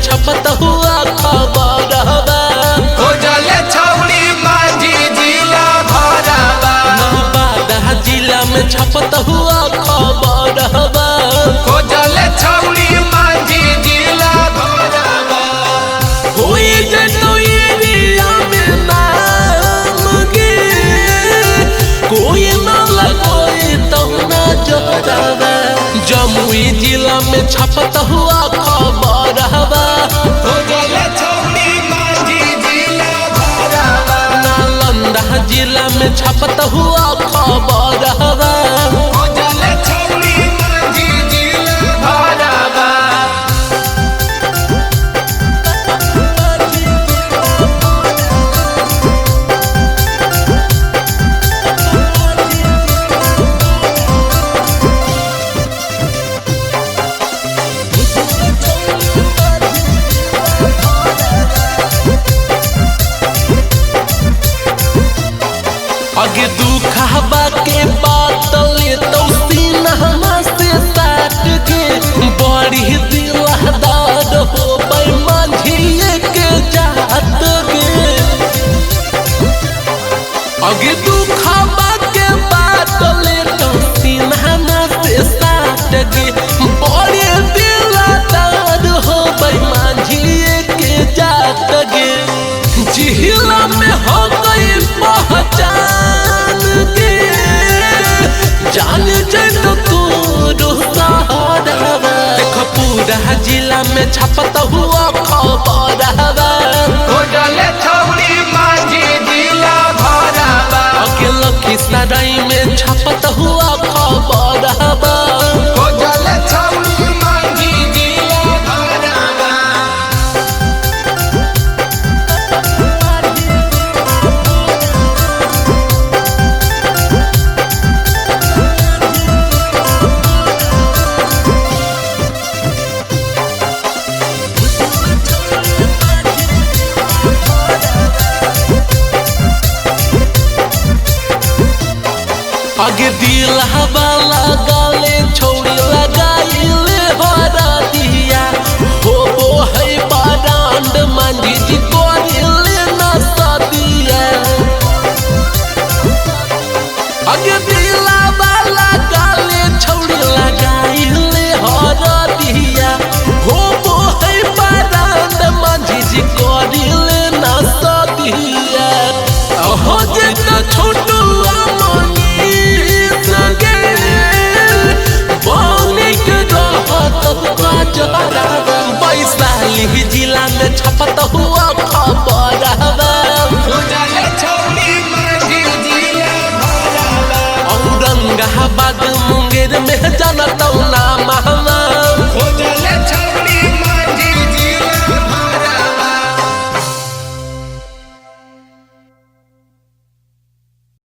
छपत हुआ खबर हो जले छौड़ी माझी जिला भरबा नवादा जिला में छपत हुआ खबर हो जले छौड़ी माझी जिला भरबा कोई जतो एरिया में नाम गे कोई ना लगोई तो ना जोड़ावा जमुई जिला में छपत हुआ खबर हो जले छौड़ी माझी जिला भरबा नालंदा जिला में छपत हुआ खबर हो जले छौड़ी माझी जिला भरबा अगे दुखबा के बात ले तो सीना से साट के बड़ी दिलदार हो माझिए के जात गे अगे दुखबा के बात ले तो सीना से साट के बड़ी दिलदार हो माझिए के जात गे जिला में हो गई पहचान के जान जन तू सहारा देखो पूरा जिला में छपत हुआ खबर हो जले छौड़ी माझी जिला भरबा लखीसराय में छपत हुआ खबर हो जले छौड़ी माझी जिला भरबा आगे दिल वाला गाले छोड़ी लगाइले हरा दिया हो वो है बारांड मांझी जी को ना सदिया आगे दिल वाला गाले छोड़ी लगाइले हरा दिया हो वो है बारांड मांझी जी को ना सदिया हो जितना छोटू वैशाली जिला में छपत हुआ खबर हो जले छौड़ी माझी जिला भरबा औरंगाबाद मुंगेर में जनत